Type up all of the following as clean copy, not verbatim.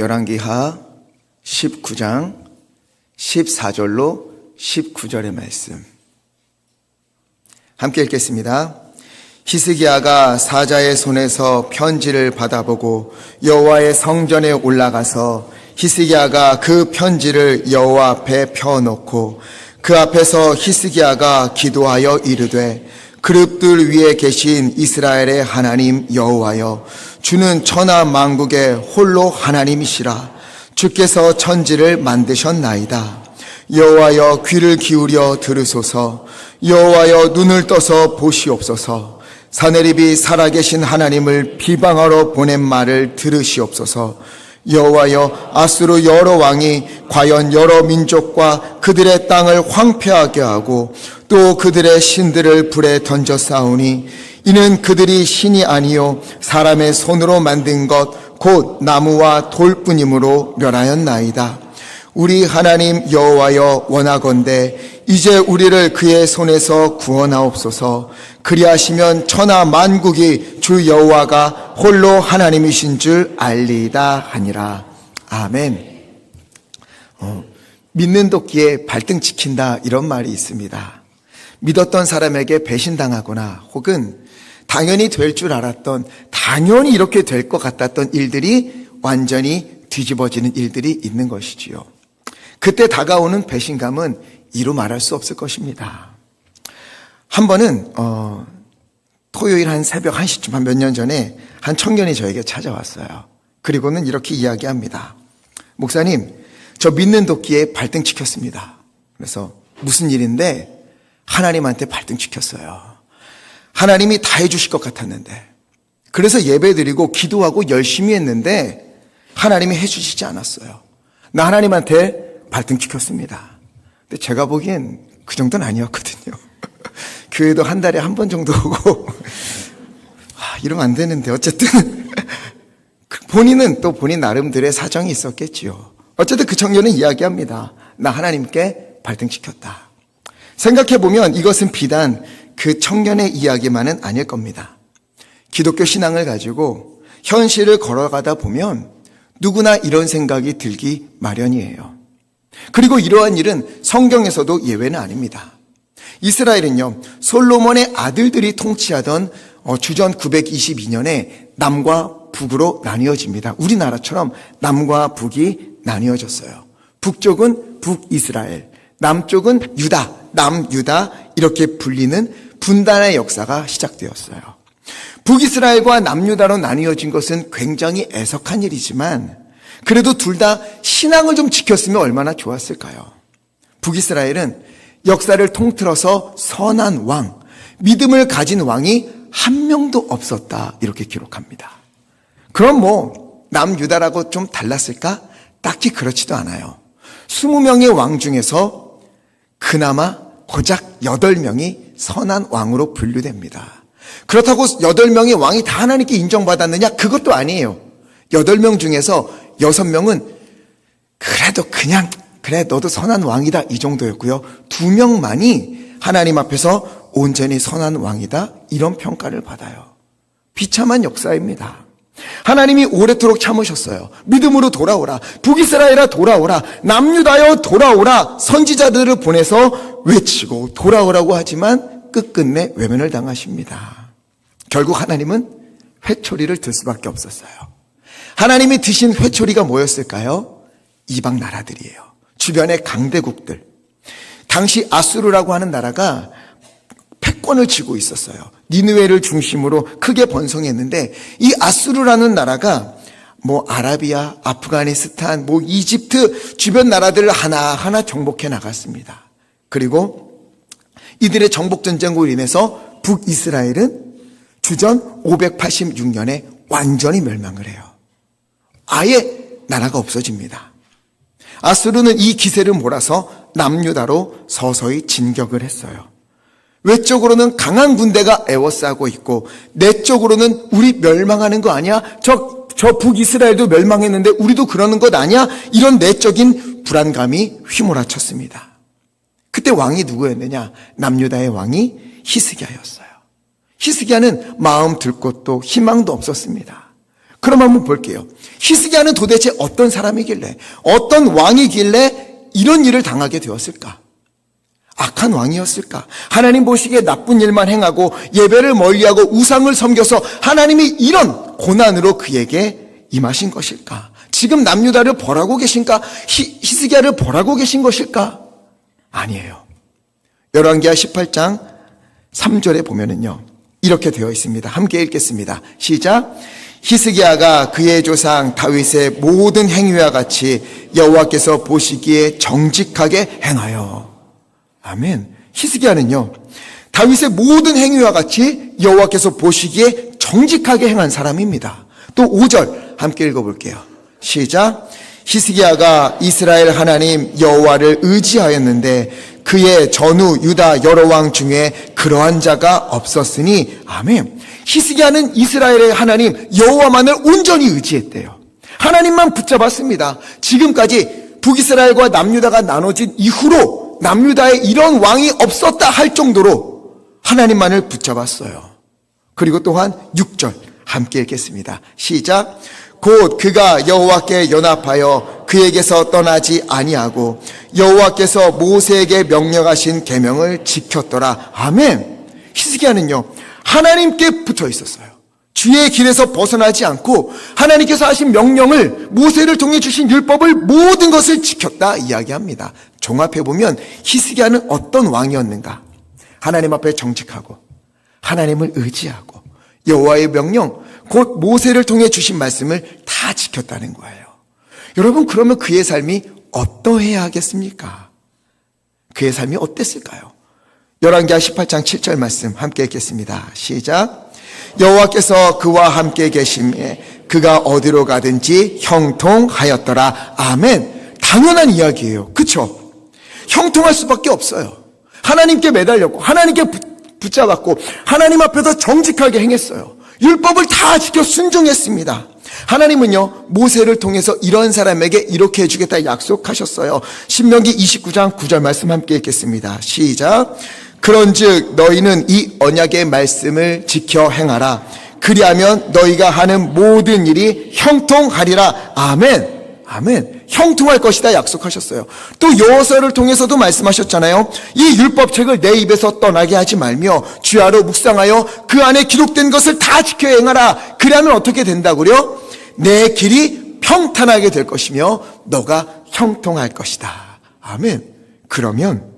열왕기하 19장 14절로 19절의 말씀 함께 읽겠습니다. 히스기야가 사자의 손에서 편지를 받아보고 여호와의 성전에 올라가서 히스기야가 그 편지를 여호와 앞에 펴놓고 그 앞에서 히스기야가 기도하여 이르되 그룹들 위에 계신 이스라엘의 하나님 여호와여, 주는 천하 만국의 홀로 하나님이시라. 주께서 천지를 만드셨나이다. 여호와여, 귀를 기울여 들으소서. 여호와여, 눈을 떠서 보시옵소서. 사내립이 살아계신 하나님을 비방하러 보낸 말을 들으시옵소서. 여호와여, 아수르 여러 왕이 과연 여러 민족과 그들의 땅을 황폐하게 하고 또 그들의 신들을 불에 던져 싸우니 이는 그들이 신이 아니요 사람의 손으로 만든 것 곧 나무와 돌뿐이므로 멸하였나이다. 우리 하나님 여호와여, 원하건대 이제 우리를 그의 손에서 구원하옵소서. 그리하시면 천하 만국이 주 여호와가 홀로 하나님이신 줄 알리이다 하니라. 아멘. 믿는 도끼에 발등 찍힌다, 이런 말이 있습니다. 믿었던 사람에게 배신당하거나 혹은 당연히 될 줄 알았던, 당연히 이렇게 될 것 같았던 일들이 완전히 뒤집어지는 일들이 있는 것이지요. 그때 다가오는 배신감은 이루 말할 수 없을 것입니다. 한 번은 토요일 한 새벽 1시쯤, 한 몇 년 전에 한 청년이 저에게 찾아왔어요. 그리고는 이렇게 이야기합니다. 목사님, 저 믿는 도끼에 발등 찍혔습니다. 그래서 무슨 일인데? 하나님한테 발등 찍혔어요. 하나님이 다 해주실 것 같았는데, 그래서 예배드리고 기도하고 열심히 했는데 하나님이 해주시지 않았어요. 나 하나님한테 발등 찍혔습니다. 근데 제가 보기엔 그 정도는 아니었거든요. 교회도 한 달에 한 번 정도 오고 이러면 안 되는데, 어쨌든 본인은 또 본인 나름대로의 사정이 있었겠지요. 어쨌든 그 청년은 이야기합니다. 나 하나님께 발등 찍혔다. 생각해보면 이것은 비단 그 청년의 이야기만은 아닐 겁니다. 기독교 신앙을 가지고 현실을 걸어가다 보면 누구나 이런 생각이 들기 마련이에요. 그리고 이러한 일은 성경에서도 예외는 아닙니다. 이스라엘은요, 솔로몬의 아들들이 통치하던 주전 922년에 남과 북으로 나뉘어집니다. 우리나라처럼 남과 북이 나뉘어졌어요. 북쪽은 북이스라엘, 남쪽은 유다, 남유다, 이렇게 불리는 분단의 역사가 시작되었어요. 북이스라엘과 남유다로 나뉘어진 것은 굉장히 애석한 일이지만 그래도 둘 다 신앙을 좀 지켰으면 얼마나 좋았을까요? 북이스라엘은 역사를 통틀어서 선한 왕, 믿음을 가진 왕이 한 명도 없었다, 이렇게 기록합니다. 그럼 남유다라고 좀 달랐을까? 딱히 그렇지도 않아요. 20명의 왕 중에서 그나마 고작 8명이 선한 왕으로 분류됩니다. 그렇다고 8명의 왕이 다 하나님께 인정받았느냐? 그것도 아니에요. 8명 중에서 6명은 그래도 그래 너도 선한 왕이다, 이 정도였고요. 2명만이 하나님 앞에서 온전히 선한 왕이다, 이런 평가를 받아요. 비참한 역사입니다. 하나님이 오래도록 참으셨어요. 믿음으로 돌아오라, 북이스라엘아 돌아오라, 남유다여 돌아오라, 선지자들을 보내서 외치고 돌아오라고 하지만 끝끝내 외면을 당하십니다. 결국 하나님은 회초리를 들 수밖에 없었어요. 하나님이 드신 회초리가 뭐였을까요? 이방 나라들이에요. 주변의 강대국들. 당시 아수르라고 하는 나라가 패권을 쥐고 있었어요. 니느웨를 중심으로 크게 번성했는데 이 아수르라는 나라가 아라비아, 아프가니스탄, 이집트 주변 나라들을 하나하나 정복해 나갔습니다. 그리고 이들의 정복 전쟁으로 인해서 북이스라엘은 주전 586년에 완전히 멸망을 해요. 아예 나라가 없어집니다. 아수르는 이 기세를 몰아서 남유다로 서서히 진격을 했어요. 외적으로는 강한 군대가 에워싸고 있고 내적으로는 우리 멸망하는 거 아니야? 저 북이스라엘도 멸망했는데 우리도 그러는 것 아니야? 이런 내적인 불안감이 휘몰아쳤습니다. 그때 왕이 누구였느냐? 남유다의 왕이 히스기야였어요. 히스기야는 마음 들 곳도 희망도 없었습니다. 그럼 한번 볼게요. 히스기야는 도대체 어떤 사람이길래, 어떤 왕이길래 이런 일을 당하게 되었을까? 악한 왕이었을까? 하나님 보시기에 나쁜 일만 행하고 예배를 멀리하고 우상을 섬겨서 하나님이 이런 고난으로 그에게 임하신 것일까? 지금 남유다를 벌하고 계신가? 히스기야를 벌하고 계신 것일까? 아니에요. 열왕기하 18장 3절에 보면은요, 이렇게 되어 있습니다. 함께 읽겠습니다. 시작. 히스기야가 그의 조상 다윗의 모든 행위와 같이 여호와께서 보시기에 정직하게 행하여. 아멘. 히스기야는요, 다윗의 모든 행위와 같이 여호와께서 보시기에 정직하게 행한 사람입니다. 또 5절 함께 읽어볼게요. 시작. 히스기야가 이스라엘 하나님 여호와를 의지하였는데 그의 전후 유다 여러 왕 중에 그러한 자가 없었으니. 아멘. 히스기야는 이스라엘의 하나님 여호와만을 온전히 의지했대요. 하나님만 붙잡았습니다. 지금까지 북이스라엘과 남유다가 나눠진 이후로 남유다에 이런 왕이 없었다 할 정도로 하나님만을 붙잡았어요. 그리고 또한 6절 함께 읽겠습니다. 시작. 곧 그가 여호와께 연합하여 그에게서 떠나지 아니하고 여호와께서 모세에게 명령하신 계명을 지켰더라. 아멘. 히스기야는요, 하나님께 붙어 있었어요. 주의 길에서 벗어나지 않고 하나님께서 하신 명령을, 모세를 통해 주신 율법을, 모든 것을 지켰다 이야기합니다. 종합해보면 히스기야는 어떤 왕이었는가? 하나님 앞에 정직하고 하나님을 의지하고 여호와의 명령, 곧 모세를 통해 주신 말씀을 다 지켰다는 거예요. 여러분, 그러면 그의 삶이 어떠해야 하겠습니까? 그의 삶이 어땠을까요? 열왕기하 18장 7절 말씀 함께 읽겠습니다. 시작. 여호와께서 그와 함께 계심에 그가 어디로 가든지 형통하였더라. 아멘. 당연한 이야기예요. 그렇죠? 형통할 수밖에 없어요. 하나님께 매달렸고 하나님께 붙잡았고 하나님 앞에서 정직하게 행했어요. 율법을 다 지켜 순종했습니다. 하나님은요, 모세를 통해서 이런 사람에게 이렇게 해주겠다 약속하셨어요. 신명기 29장 9절 말씀 함께 읽겠습니다. 시작. 그런즉 너희는 이 언약의 말씀을 지켜 행하라. 그리하면 너희가 하는 모든 일이 형통하리라. 아멘. 아멘. 형통할 것이다 약속하셨어요. 또 여호수아를 통해서도 말씀하셨잖아요. 이 율법책을 내 입에서 떠나게 하지 말며 주야로 묵상하여 그 안에 기록된 것을 다 지켜 행하라. 그러면 어떻게 된다고요? 내 길이 평탄하게 될 것이며 너가 형통할 것이다. 아멘. 그러면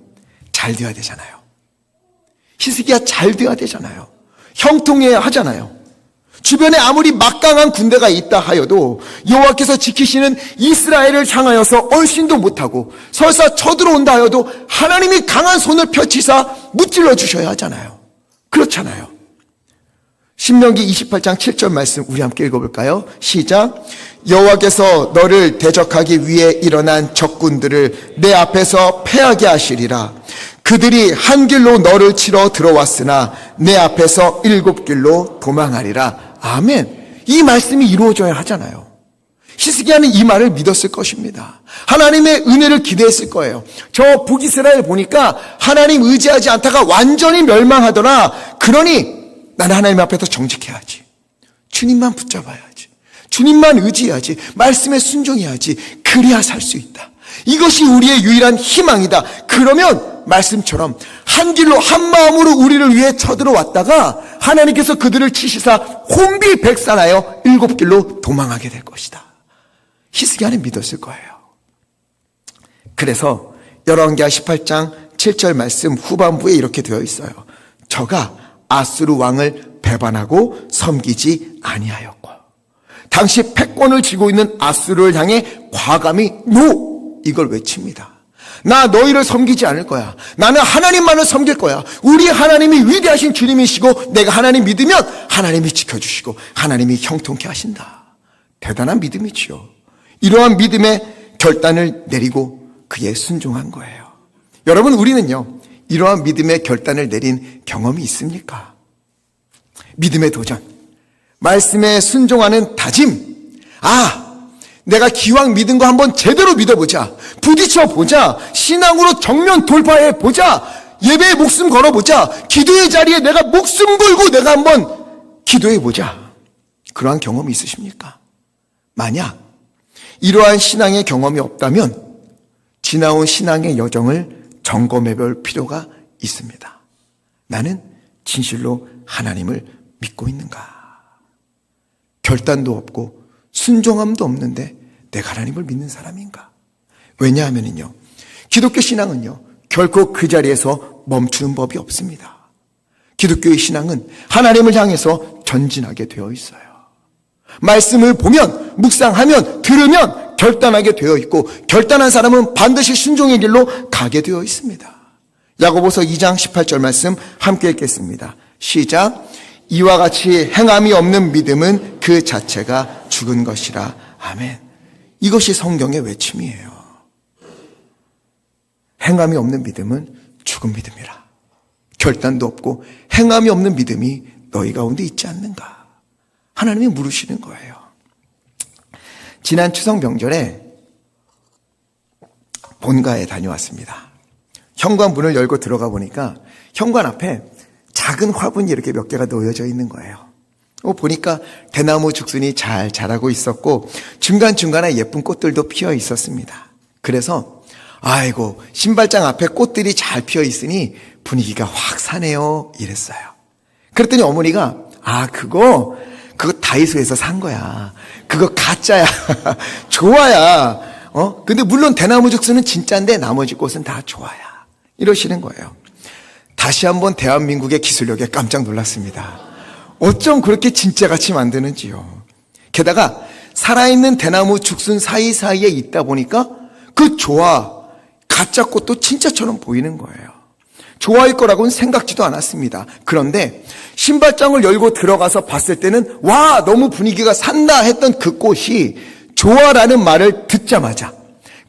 잘 돼야 되잖아요. 히스기야 잘 돼야 되잖아요. 형통해야 하잖아요. 주변에 아무리 막강한 군대가 있다 하여도 여호와께서 지키시는 이스라엘을 향하여서 얼씬도 못하고 설사 쳐들어온다 하여도 하나님이 강한 손을 펼치사 무찔러 주셔야 하잖아요. 그렇잖아요. 신명기 28장 7절 말씀 우리 함께 읽어볼까요? 시작. 여호와께서 너를 대적하기 위해 일어난 적군들을 내 앞에서 패하게 하시리라. 그들이 한 길로 너를 치러 들어왔으나 내 앞에서 7길로 도망하리라. 아멘. 이 말씀이 이루어져야 하잖아요. 히스기야는 이 말을 믿었을 것입니다. 하나님의 은혜를 기대했을 거예요. 저 북이스라엘 보니까 하나님 의지하지 않다가 완전히 멸망하더라. 그러니 나는 하나님 앞에서 정직해야지. 주님만 붙잡아야지. 주님만 의지해야지. 말씀에 순종해야지. 그래야 살 수 있다. 이것이 우리의 유일한 희망이다. 그러면 말씀처럼 한 길로 한 마음으로 우리를 위해 쳐들어왔다가 하나님께서 그들을 치시사 혼비백산하여 7길로 도망하게 될 것이다. 히스기야는 믿었을 거예요. 그래서 열왕기하 18장 7절 말씀 후반부에 이렇게 되어 있어요. 저가 아수르 왕을 배반하고 섬기지 아니하였고 당시 패권을 쥐고 있는 아수르를 향해 과감히 노! 이걸 외칩니다. 나 너희를 섬기지 않을 거야. 나는 하나님만을 섬길 거야. 우리 하나님이 위대하신 주님이시고 내가 하나님 믿으면 하나님이 지켜주시고 하나님이 형통케 하신다. 대단한 믿음이지요. 이러한 믿음의 결단을 내리고 그에 순종한 거예요. 여러분, 우리는요 이러한 믿음의 결단을 내린 경험이 있습니까? 믿음의 도전, 말씀에 순종하는 다짐. 내가 기왕 믿은 거 한번 제대로 믿어보자. 부딪혀 보자. 신앙으로 정면 돌파해 보자. 예배에 목숨 걸어보자. 기도의 자리에 내가 목숨 걸고 내가 한번 기도해 보자. 그러한 경험이 있으십니까? 만약 이러한 신앙의 경험이 없다면 지나온 신앙의 여정을 점검해 볼 필요가 있습니다. 나는 진실로 하나님을 믿고 있는가? 결단도 없고 순종함도 없는데 내가 하나님을 믿는 사람인가? 왜냐하면요, 기독교 신앙은요, 결코 그 자리에서 멈추는 법이 없습니다. 기독교의 신앙은 하나님을 향해서 전진하게 되어 있어요. 말씀을 보면, 묵상하면, 들으면 결단하게 되어 있고, 결단한 사람은 반드시 순종의 길로 가게 되어 있습니다. 야고보서 2장 18절 말씀 함께 읽겠습니다. 시작. 이와 같이 행함이 없는 믿음은 그 자체가 죽은 것이라. 아멘. 이것이 성경의 외침이에요. 행함이 없는 믿음은 죽은 믿음이라. 결단도 없고 행함이 없는 믿음이 너희 가운데 있지 않는가? 하나님이 물으시는 거예요. 지난 추석 명절에 본가에 다녀왔습니다. 현관 문을 열고 들어가 보니까 현관 앞에 작은 화분이 이렇게 몇 개가 놓여져 있는 거예요. 보니까 대나무 죽순이 잘 자라고 있었고 중간중간에 예쁜 꽃들도 피어 있었습니다. 그래서 아이고, 신발장 앞에 꽃들이 잘 피어 있으니 분위기가 확 사네요, 이랬어요. 그랬더니 어머니가 그거 다이소에서 산 거야. 그거 가짜야. 좋아야. 근데 물론 대나무 죽순은 진짜인데 나머지 꽃은 다 좋아야. 이러시는 거예요. 다시 한번 대한민국의 기술력에 깜짝 놀랐습니다. 어쩜 그렇게 진짜같이 만드는지요. 게다가 살아있는 대나무 죽순 사이사이에 있다 보니까 그 가짜 꽃도 진짜처럼 보이는 거예요. 좋아할 거라고는 생각지도 않았습니다. 그런데 신발장을 열고 들어가서 봤을 때는 와, 너무 분위기가 산다 했던 그 꽃이 좋아라는 말을 듣자마자,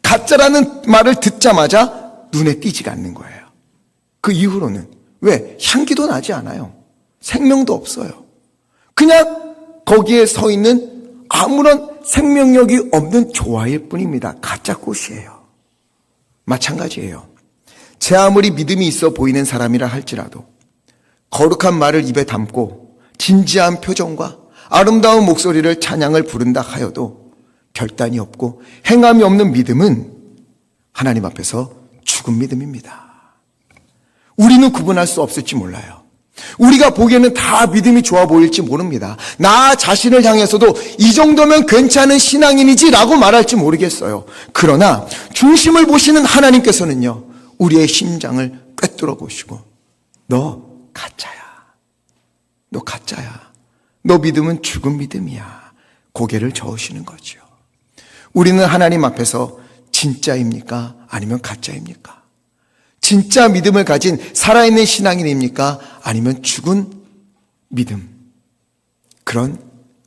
가짜라는 말을 듣자마자 눈에 띄지가 않는 거예요. 그 이후로는 왜? 향기도 나지 않아요. 생명도 없어요. 그냥 거기에 서 있는 아무런 생명력이 없는 조화일 뿐입니다. 가짜 꽃이에요. 마찬가지예요. 제 아무리 믿음이 있어 보이는 사람이라 할지라도 거룩한 말을 입에 담고 진지한 표정과 아름다운 목소리를 찬양을 부른다 하여도 결단이 없고 행함이 없는 믿음은 하나님 앞에서 죽은 믿음입니다. 우리는 구분할 수 없을지 몰라요. 우리가 보기에는 다 믿음이 좋아 보일지 모릅니다. 나 자신을 향해서도 이 정도면 괜찮은 신앙인이지 라고 말할지 모르겠어요. 그러나 중심을 보시는 하나님께서는요, 우리의 심장을 꿰뚫어 보시고 너 가짜야. 너 가짜야. 너 믿음은 죽은 믿음이야. 고개를 저으시는 거죠. 우리는 하나님 앞에서 진짜입니까? 아니면 가짜입니까? 진짜 믿음을 가진 살아있는 신앙인입니까? 아니면 죽은 믿음, 그런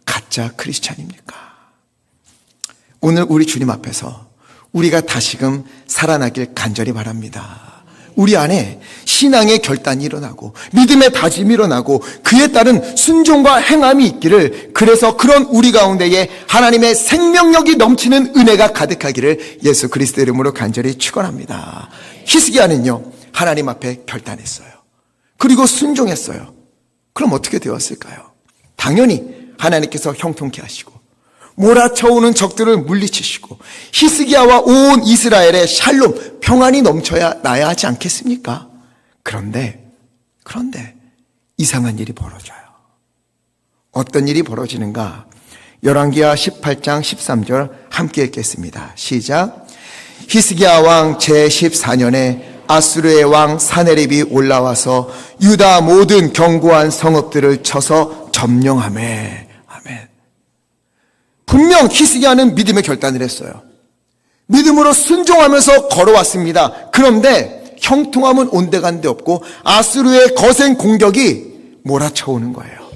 가짜 크리스찬입니까? 오늘 우리 주님 앞에서 우리가 다시금 살아나길 간절히 바랍니다. 우리 안에 신앙의 결단이 일어나고 믿음의 다짐이 일어나고 그에 따른 순종과 행함이 있기를, 그래서 그런 우리 가운데에 하나님의 생명력이 넘치는 은혜가 가득하기를 예수 그리스도의 이름으로 간절히 축원합니다. 히스기야는요, 하나님 앞에 결단했어요. 그리고 순종했어요. 그럼 어떻게 되었을까요? 당연히 하나님께서 형통케 하시고 몰아쳐오는 적들을 물리치시고 히스기야와 온 이스라엘의 샬롬, 평안이 넘쳐야 나야 하지 않겠습니까? 그런데 이상한 일이 벌어져요. 어떤 일이 벌어지는가? 열왕기하 18장 13절 함께 읽겠습니다. 시작. 히스기야 왕 제14년에 아수르의 왕 사네립이 올라와서 유다 모든 견고한 성읍들을 쳐서 점령하매. 아멘. 분명 히스기야는 믿음의 결단을 했어요. 믿음으로 순종하면서 걸어왔습니다. 그런데 형통함은 온데간데 없고 아수르의 거센 공격이 몰아쳐오는 거예요.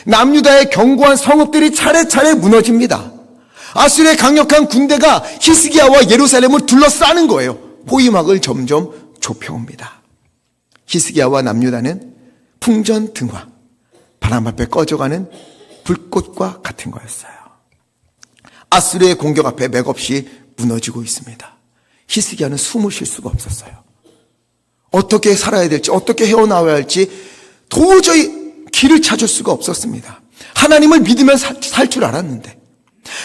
남유다의 견고한 성읍들이 차례차례 무너집니다. 아수르의 강력한 군대가 히스기야와 예루살렘을 둘러싸는 거예요. 포위막을 점점 좁혀옵니다. 히스기야와 남유다는 풍전등화, 바람 앞에 꺼져가는 불꽃과 같은 거였어요. 아수르의 공격 앞에 맥없이 무너지고 있습니다. 히스기야는 숨을 쉴 수가 없었어요. 어떻게 살아야 될지, 어떻게 헤어나와야 할지 도저히 길을 찾을 수가 없었습니다. 하나님을 믿으면 살 줄 알았는데,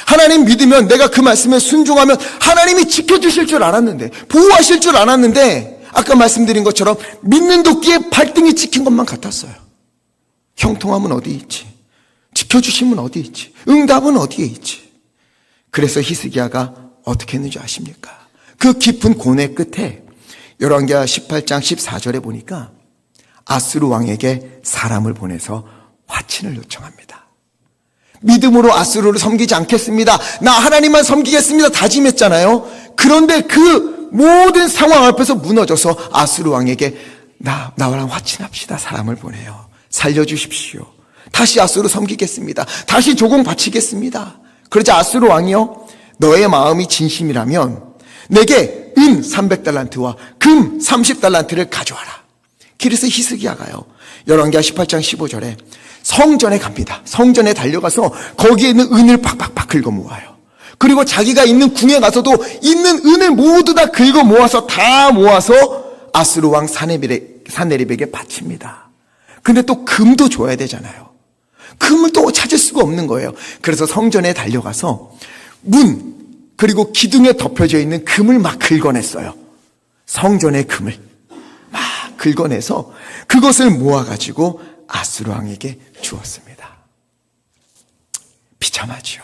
하나님 믿으면 내가 그 말씀에 순종하면 하나님이 지켜주실 줄 알았는데, 보호하실 줄 알았는데, 아까 말씀드린 것처럼 믿는 도끼에 발등이 찍힌 것만 같았어요. 형통함은 어디 있지? 지켜주심은 어디 있지? 응답은 어디에 있지? 그래서 히스기야가 어떻게 했는지 아십니까? 그 깊은 고뇌 끝에 열왕기하 18장 14절에 보니까 아수르 왕에게 사람을 보내서 화친을 요청합니다. 믿음으로 아수르를 섬기지 않겠습니다. 나 하나님만 섬기겠습니다. 다짐했잖아요. 그런데 그 모든 상황 앞에서 무너져서 아수르 왕에게 나랑 화친합시다. 사람을 보내요. 살려주십시오. 다시 아수르 섬기겠습니다. 다시 조공 바치겠습니다. 그러자 아수르 왕이요, 너의 마음이 진심이라면 내게 은 300달란트와 금 30달란트를 가져와라. 그래서 히스기야가요, 열왕기하 18장 15절에 성전에 갑니다. 성전에 달려가서 거기에 있는 은을 팍팍팍 긁어 모아요. 그리고 자기가 있는 궁에 가서도 있는 은을 모두 다 긁어 모아서 아수르 왕 사네립에게 바칩니다. 근데 또 금도 줘야 되잖아요. 금을 또 찾을 수가 없는 거예요. 그래서 성전에 달려가서 문 그리고 기둥에 덮여져 있는 금을 막 긁어냈어요. 성전의 금을 막 긁어내서 그것을 모아가지고 아수르 왕에게 주었습니다. 비참하지요.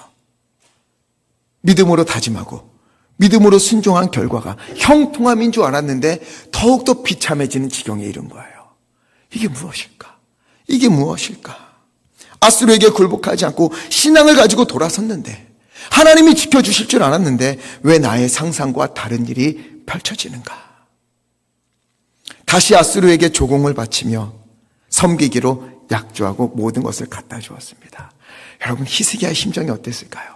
믿음으로 다짐하고 믿음으로 순종한 결과가 형통함인 줄 알았는데 더욱더 비참해지는 지경에 이른 거예요. 이게 무엇일까? 이게 무엇일까? 아수르에게 굴복하지 않고 신앙을 가지고 돌아섰는데, 하나님이 지켜주실 줄 알았는데 왜 나의 상상과 다른 일이 펼쳐지는가? 다시 아수르에게 조공을 바치며 섬기기로 약조하고 모든 것을 갖다 주었습니다. 여러분, 히스기야의 심정이 어땠을까요?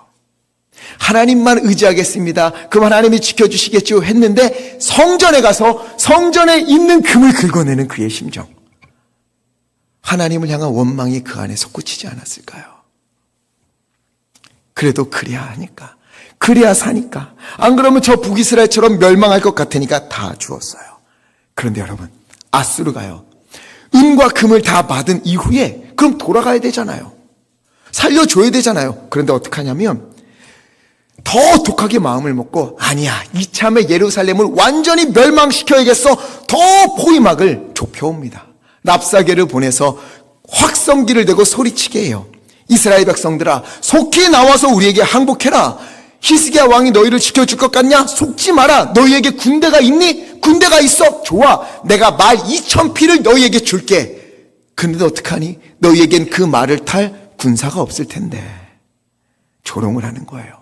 하나님만 의지하겠습니다. 그럼 하나님이 지켜주시겠죠 했는데 성전에 가서 성전에 있는 금을 긁어내는 그의 심정, 하나님을 향한 원망이 그 안에 솟구치지 않았을까요? 그래도 그래야 하니까, 그래야 사니까, 안 그러면 저 북이스라엘처럼 멸망할 것 같으니까 다 주었어요. 그런데 여러분, 아수르가요, 은과 금을 다 받은 이후에 그럼 돌아가야 되잖아요. 살려줘야 되잖아요. 그런데 어떻게 하냐면 더 독하게 마음을 먹고, 아니야, 이참에 예루살렘을 완전히 멸망시켜야겠어. 더 포위막을 좁혀옵니다. 랍사게를 보내서 확성기를 대고 소리치게 해요. 이스라엘 백성들아, 속히 나와서 우리에게 항복해라. 히스기야 왕이 너희를 지켜줄 것 같냐? 속지 마라. 너희에게 군대가 있니? 군대가 있어. 좋아, 내가 말 2,000匹를 너희에게 줄게. 근데 어떡하니? 너희에겐 그 말을 탈 군사가 없을 텐데. 조롱을 하는 거예요.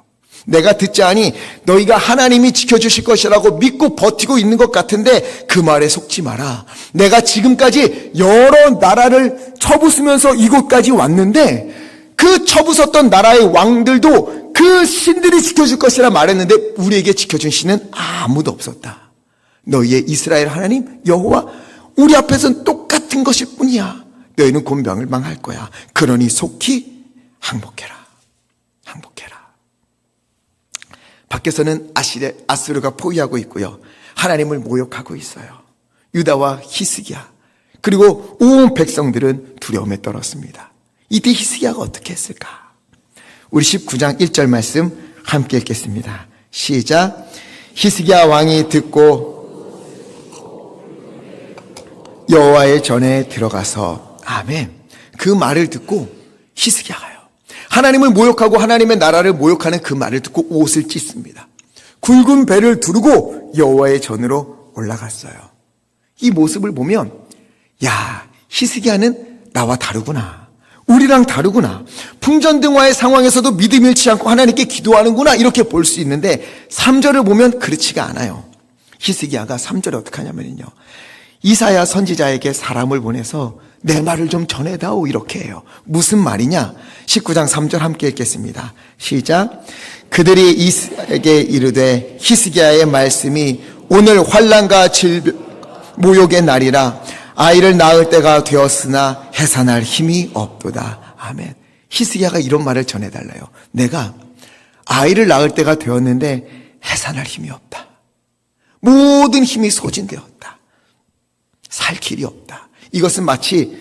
내가 듣지 않니? 너희가 하나님이 지켜주실 것이라고 믿고 버티고 있는 것 같은데 그 말에 속지 마라. 내가 지금까지 여러 나라를 쳐부수면서 이곳까지 왔는데 그 쳐부쉈던 나라의 왕들도 그 신들이 지켜줄 것이라 말했는데 우리에게 지켜준 신은 아무도 없었다. 너희의 이스라엘 하나님 여호와 우리 앞에서는 똑같은 것일 뿐이야. 너희는 곧 멸망할 거야. 그러니 속히 항복해라. 항복해라. 밖에서는 아수르가 포위하고 있고요, 하나님을 모욕하고 있어요. 유다와 히스기야 그리고 온 백성들은 두려움에 떨었습니다. 이때 히스기야가 어떻게 했을까? 우리 19장 1절 말씀 함께 읽겠습니다. 시작. 히스기야 왕이 듣고 여호와의 전에 들어가서, 아멘. 그 말을 듣고 히스기야가요, 하나님을 모욕하고 하나님의 나라를 모욕하는 그 말을 듣고 옷을 찢습니다. 굵은 배를 두르고 여호와의 전으로 올라갔어요. 이 모습을 보면, 야, 히스기야는 나와 다르구나. 우리랑 다르구나. 풍전등화의 상황에서도 믿음 잃지 않고 하나님께 기도하는구나. 이렇게 볼 수 있는데 3절을 보면 그렇지가 않아요. 히스기야가 3절에 어떻게 하냐면요, 이사야 선지자에게 사람을 보내서 내 말을 좀 전해다오 이렇게 해요. 무슨 말이냐? 19장 3절 함께 읽겠습니다. 시작. 그들이 이스라엘에게 이르되 히스기야의 말씀이 오늘 환난과 모욕의 날이라. 아이를 낳을 때가 되었으나 해산할 힘이 없도다. 아멘. 히스기야가 이런 말을 전해달라요. 내가 아이를 낳을 때가 되었는데 해산할 힘이 없다. 모든 힘이 소진되었다. 살 길이 없다. 이것은 마치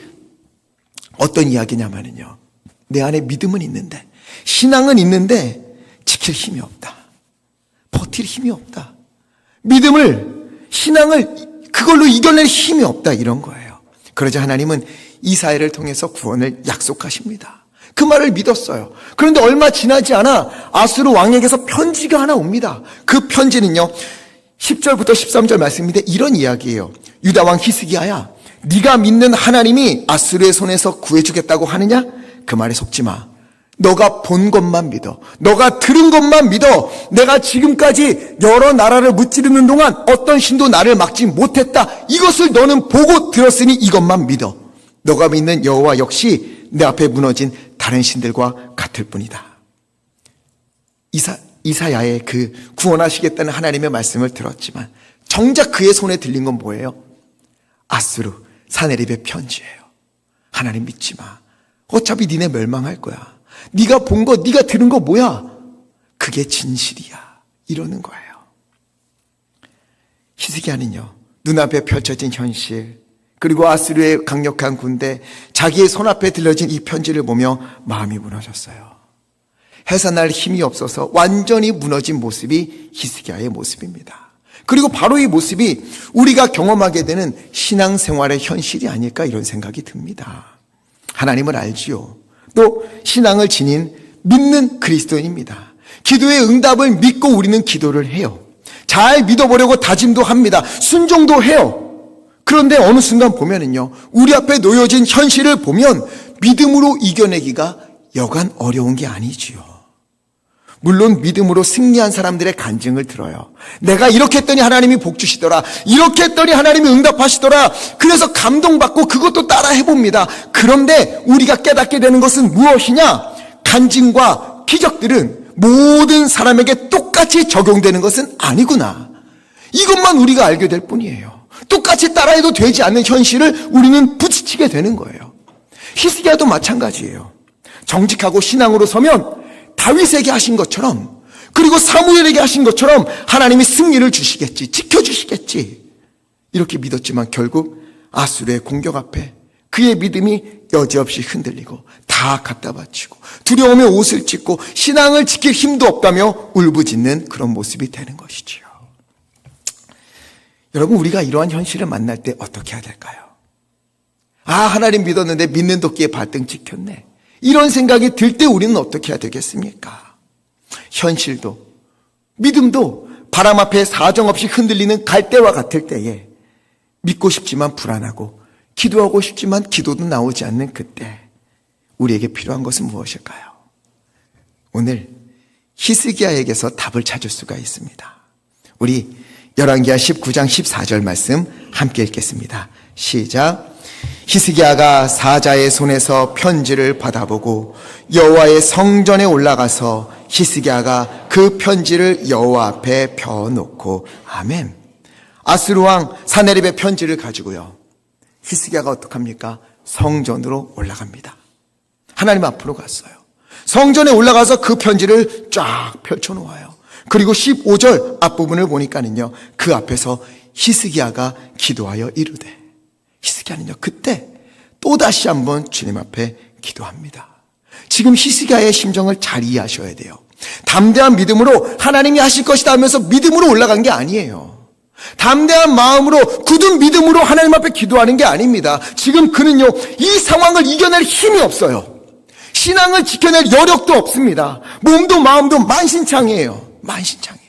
어떤 이야기냐면요, 내 안에 믿음은 있는데, 신앙은 있는데 지킬 힘이 없다. 버틸 힘이 없다. 믿음을, 신앙을 그걸로 이겨낼 힘이 없다. 이런 거예요. 그러자 하나님은 이사야를 통해서 구원을 약속하십니다. 그 말을 믿었어요. 그런데 얼마 지나지 않아 아수르 왕에게서 편지가 하나 옵니다. 그 편지는요, 10절부터 13절 말씀인데 이런 이야기예요. 유다 왕 히스기야야, 네가 믿는 하나님이 아수르의 손에서 구해주겠다고 하느냐? 그 말에 속지 마. 너가 본 것만 믿어. 너가 들은 것만 믿어. 내가 지금까지 여러 나라를 무찌르는 동안 어떤 신도 나를 막지 못했다. 이것을 너는 보고 들었으니 이것만 믿어. 너가 믿는 여호와 역시 내 앞에 무너진 다른 신들과 같을 뿐이다. 이사야의 그 구원하시겠다는 하나님의 말씀을 들었지만 정작 그의 손에 들린 건 뭐예요? 아수르 사네립의 편지예요. 하나님 믿지 마. 어차피 니네 멸망할 거야. 네가 본 거, 네가 들은 거 뭐야? 그게 진실이야. 이러는 거예요. 히스기야는요, 눈앞에 펼쳐진 현실, 그리고 아수르의 강력한 군대, 자기의 손앞에 들려진 이 편지를 보며 마음이 무너졌어요. 해산할 힘이 없어서 완전히 무너진 모습이 히스기야의 모습입니다. 그리고 바로 이 모습이 우리가 경험하게 되는 신앙생활의 현실이 아닐까 이런 생각이 듭니다. 하나님을 알지요. 또 신앙을 지닌 믿는 그리스도인입니다. 기도의 응답을 믿고 우리는 기도를 해요. 잘 믿어보려고 다짐도 합니다. 순종도 해요. 그런데 어느 순간 보면은요, 우리 앞에 놓여진 현실을 보면 믿음으로 이겨내기가 여간 어려운 게 아니지요. 물론 믿음으로 승리한 사람들의 간증을 들어요. 내가 이렇게 했더니 하나님이 복 주시더라. 이렇게 했더니 하나님이 응답하시더라. 그래서 감동받고 그것도 따라 해봅니다. 그런데 우리가 깨닫게 되는 것은 무엇이냐? 간증과 기적들은 모든 사람에게 똑같이 적용되는 것은 아니구나. 이것만 우리가 알게 될 뿐이에요. 똑같이 따라해도 되지 않는 현실을 우리는 부딪히게 되는 거예요. 히스기야도 마찬가지예요. 정직하고 신앙으로 서면 다윗에게 하신 것처럼, 그리고 사무엘에게 하신 것처럼 하나님이 승리를 주시겠지, 지켜주시겠지, 이렇게 믿었지만 결국 아수르의 공격 앞에 그의 믿음이 여지없이 흔들리고 다 갖다 바치고 두려움에 옷을 찢고 신앙을 지킬 힘도 없다며 울부짖는 그런 모습이 되는 것이지요. 여러분, 우리가 이러한 현실을 만날 때 어떻게 해야 될까요? 아, 하나님 믿었는데 믿는 도끼에 발등 찍혔네. 이런 생각이 들 때 우리는 어떻게 해야 되겠습니까? 현실도 믿음도 바람 앞에 사정없이 흔들리는 갈대와 같을 때에 믿고 싶지만 불안하고 기도하고 싶지만 기도도 나오지 않는 그때 우리에게 필요한 것은 무엇일까요? 오늘 히스기야에게서 답을 찾을 수가 있습니다. 우리 열왕기하 19장 14절 말씀 함께 읽겠습니다. 시작. 히스기야가 사자의 손에서 편지를 받아보고 여호와의 성전에 올라가서 히스기야가 그 편지를 여호와 앞에 펴놓고, 아멘. 아수르 왕 사네립의 편지를 가지고요, 히스기야가 어떡합니까? 성전으로 올라갑니다. 하나님 앞으로 갔어요. 성전에 올라가서 그 편지를 쫙 펼쳐놓아요. 그리고 15절 앞부분을 보니까는요, 그 앞에서 히스기야가 기도하여 이르되, 히스기야는요, 그때 또다시 한번 주님 앞에 기도합니다. 지금 히스기야의 심정을 잘 이해하셔야 돼요. 담대한 믿음으로 하나님이 하실 것이다 하면서 믿음으로 올라간 게 아니에요. 담대한 마음으로, 굳은 믿음으로 하나님 앞에 기도하는 게 아닙니다. 지금 그는요, 이 상황을 이겨낼 힘이 없어요. 신앙을 지켜낼 여력도 없습니다. 몸도 마음도 만신창이에요. 만신창이.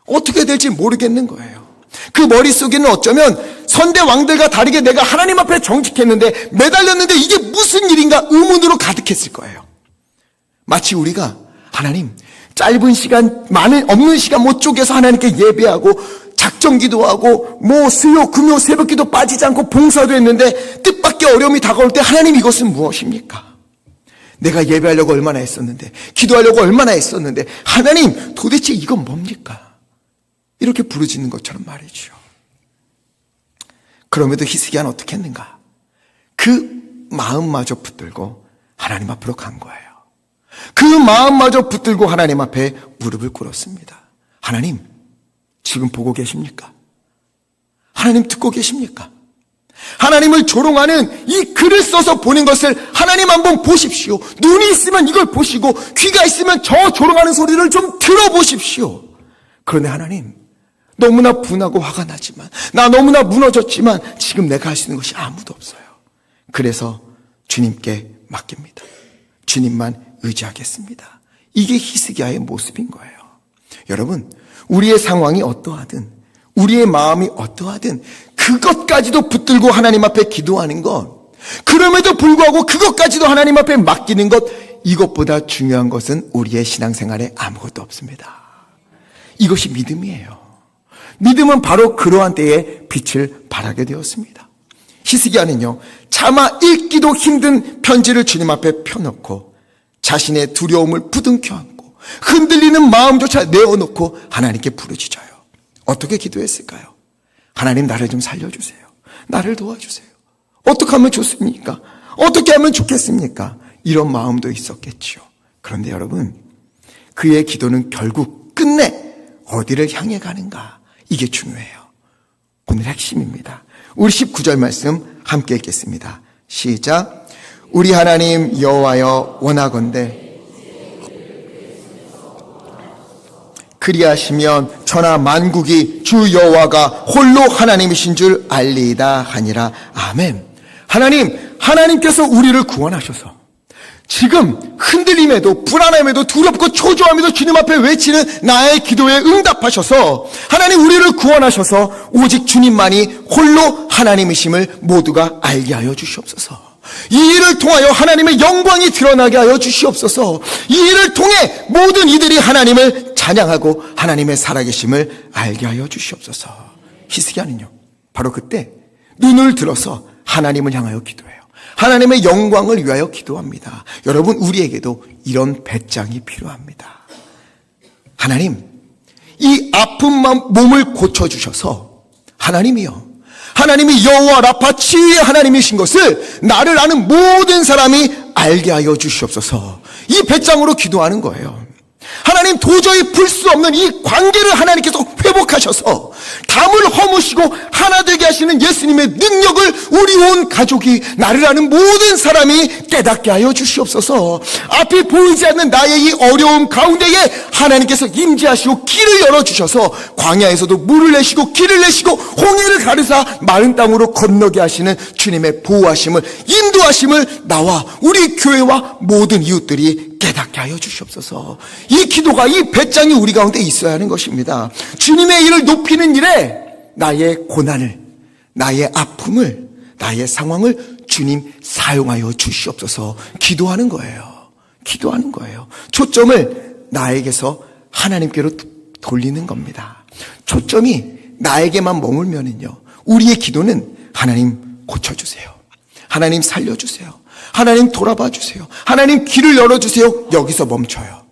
어떻게 될지 모르겠는 거예요. 그 머릿속에는 어쩌면 선대 왕들과 다르게 내가 하나님 앞에 정직했는데, 매달렸는데 이게 무슨 일인가 의문으로 가득했을 거예요. 마치 우리가 하나님, 짧은 시간, 없는 시간 못 쪼개서 하나님께 예배하고 작정 기도하고 수요, 금요, 새벽 기도 빠지지 않고 봉사도 했는데 뜻밖의 어려움이 다가올 때 하나님, 이것은 무엇입니까? 내가 예배하려고 얼마나 했었는데, 기도하려고 얼마나 했었는데, 하나님, 도대체 이건 뭡니까? 이렇게 부르짖는 것처럼 말이죠. 그럼에도 히스기야는 어떻게 했는가? 그 마음마저 붙들고 하나님 앞으로 간 거예요. 그 마음마저 붙들고 하나님 앞에 무릎을 꿇었습니다. 하나님, 지금 보고 계십니까? 하나님 듣고 계십니까? 하나님을 조롱하는 이 글을 써서 보낸 것을 하나님 한번 보십시오. 눈이 있으면 이걸 보시고 귀가 있으면 저 조롱하는 소리를 좀 들어보십시오. 그런데 하나님, 너무나 분하고 화가 나지만, 나 너무나 무너졌지만 지금 내가 할 수 있는 것이 아무도 없어요. 그래서 주님께 맡깁니다. 주님만 의지하겠습니다. 이게 히스기야의 모습인 거예요. 여러분, 우리의 상황이 어떠하든, 우리의 마음이 어떠하든 그것까지도 붙들고 하나님 앞에 기도하는 것, 그럼에도 불구하고 그것까지도 하나님 앞에 맡기는 것, 이것보다 중요한 것은 우리의 신앙생활에 아무것도 없습니다. 이것이 믿음이에요. 믿음은 바로 그러한 때에 빛을 발하게 되었습니다. 히스기야는요, 차마 읽기도 힘든 편지를 주님 앞에 펴놓고 자신의 두려움을 부둥켜 안고 흔들리는 마음조차 내어놓고 하나님께 부르짖어요. 어떻게 기도했을까요? 하나님, 나를 좀 살려주세요. 나를 도와주세요. 어떻게 하면 좋습니까? 어떻게 하면 좋겠습니까? 이런 마음도 있었겠죠. 그런데 여러분, 그의 기도는 결국 끝내 어디를 향해 가는가? 이게 중요해요. 오늘 핵심입니다. 우리 19절 말씀 함께 읽겠습니다. 시작. 우리 하나님 여호와여, 원하건대 그리하시면 천하 만국이 주 여호와가 홀로 하나님이신 줄 알리이다 하니라. 아멘. 하나님께서 우리를 구원하셔서 지금 흔들림에도 불안함에도 두렵고 초조함에도 주님 앞에 외치는 나의 기도에 응답하셔서 하나님 우리를 구원하셔서 오직 주님만이 홀로 하나님이심을 모두가 알게 하여 주시옵소서. 이 일을 통하여 하나님의 영광이 드러나게 하여 주시옵소서. 이 일을 통해 모든 이들이 하나님을 찬양하고 하나님의 살아계심을 알게 하여 주시옵소서. 히스기야는요, 바로 그때 눈을 들어서 하나님을 향하여 기도해요. 하나님의 영광을 위하여 기도합니다. 여러분, 우리에게도 이런 배짱이 필요합니다. 하나님, 이 아픈 몸을 고쳐주셔서 하나님이 여호와 라파 치유의 하나님이신 것을 나를 아는 모든 사람이 알게 하여 주시옵소서. 이 배짱으로 기도하는 거예요. 하나님, 도저히 풀 수 없는 이 관계를 하나님께서 회복하셔서 담을 허무시고 하나 되게 하시는 예수님의 능력을 우리 온 가족이, 나를 아는 모든 사람이 깨닫게 하여 주시옵소서. 앞이 보이지 않는 나의 이 어려움 가운데에 하나님께서 임재하시고 길을 열어주셔서 광야에서도 물을 내시고 길을 내시고 홍해를 가르사 마른 땅으로 건너게 하시는 주님의 보호하심을, 인도하심을 나와 우리 교회와 모든 이웃들이 깨닫게 하여 주시옵소서. 이 기도가, 이 배짱이 우리 가운데 있어야 하는 것입니다. 주님의 일을 높이는 일에 나의 고난을, 나의 아픔을, 나의 상황을 주님 사용하여 주시옵소서. 기도하는 거예요. 초점을 나에게서 하나님께로 돌리는 겁니다. 초점이 나에게만 머물면은요, 우리의 기도는 하나님 고쳐주세요, 하나님 살려주세요, 하나님 돌아봐 주세요, 하나님 길을 열어주세요, 여기서 멈춰요.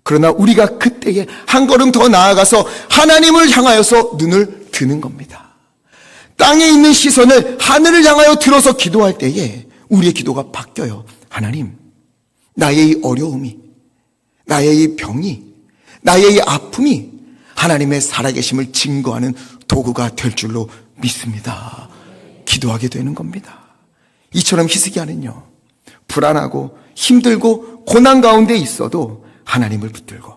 그러나 우리가 그때에 한 걸음 더 나아가서 하나님을 향하여서 눈을 드는 겁니다. 땅에 있는 시선을 하늘을 향하여 들어서 기도할 때에 우리의 기도가 바뀌어요. 하나님, 나의 이 어려움이, 나의 이 병이, 나의 이 아픔이 하나님의 살아계심을 증거하는 도구가 될 줄로 믿습니다. 기도하게 되는 겁니다. 이처럼 히스기야는요, 불안하고 힘들고 고난 가운데 있어도 하나님을 붙들고,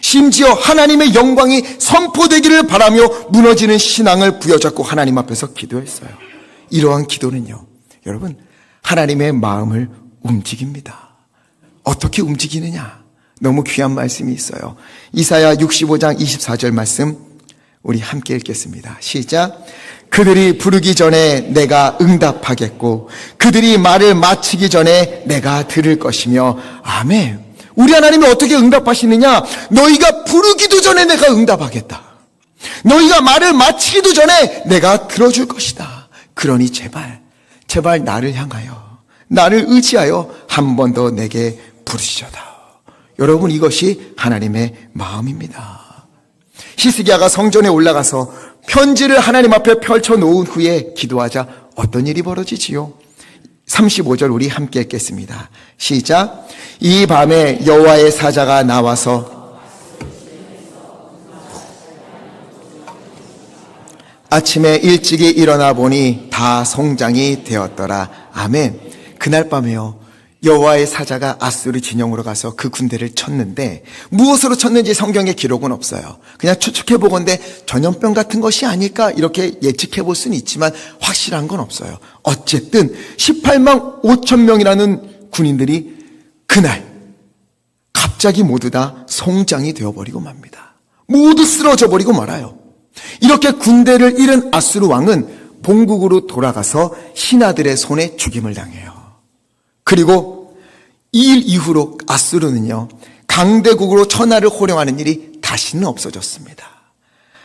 심지어 하나님의 영광이 선포되기를 바라며 무너지는 신앙을 부여잡고 하나님 앞에서 기도했어요. 이러한 기도는요, 여러분, 하나님의 마음을 움직입니다. 어떻게 움직이느냐? 너무 귀한 말씀이 있어요. 이사야 65장 24절 말씀 우리 함께 읽겠습니다. 시작. 그들이 부르기 전에 내가 응답하겠고 그들이 말을 마치기 전에 내가 들을 것이며. 아멘. 우리 하나님이 어떻게 응답하시느냐? 너희가 부르기도 전에 내가 응답하겠다. 너희가 말을 마치기도 전에 내가 들어줄 것이다. 그러니 제발 나를 향하여, 나를 의지하여 한 번 더 내게 부르시려다. 여러분, 이것이 하나님의 마음입니다. 히스기야가 성전에 올라가서 편지를 하나님 앞에 펼쳐놓은 후에 기도하자 어떤 일이 벌어지지요? 35절 우리 함께 읽겠습니다. 시작. 이 밤에 여호와의 사자가 나와서 아침에 일찍이 일어나 보니 다 송장이 되었더라. 아멘. 그날 밤에요, 여호와의 사자가 아수르 진영으로 가서 그 군대를 쳤는데 무엇으로 쳤는지 성경에 기록은 없어요. 그냥 추측해 보건대 전염병 같은 것이 아닐까 이렇게 예측해 볼 수는 있지만 확실한 건 없어요. 어쨌든 18만 5천 명이라는 군인들이 그날 갑자기 모두 다 송장이 되어버리고 맙니다. 모두 쓰러져 버리고 말아요. 이렇게 군대를 잃은 아수르 왕은 본국으로 돌아가서 신하들의 손에 죽임을 당해요. 그리고 이 일 이후로 아수르는요, 강대국으로 천하를 호령하는 일이 다시는 없어졌습니다.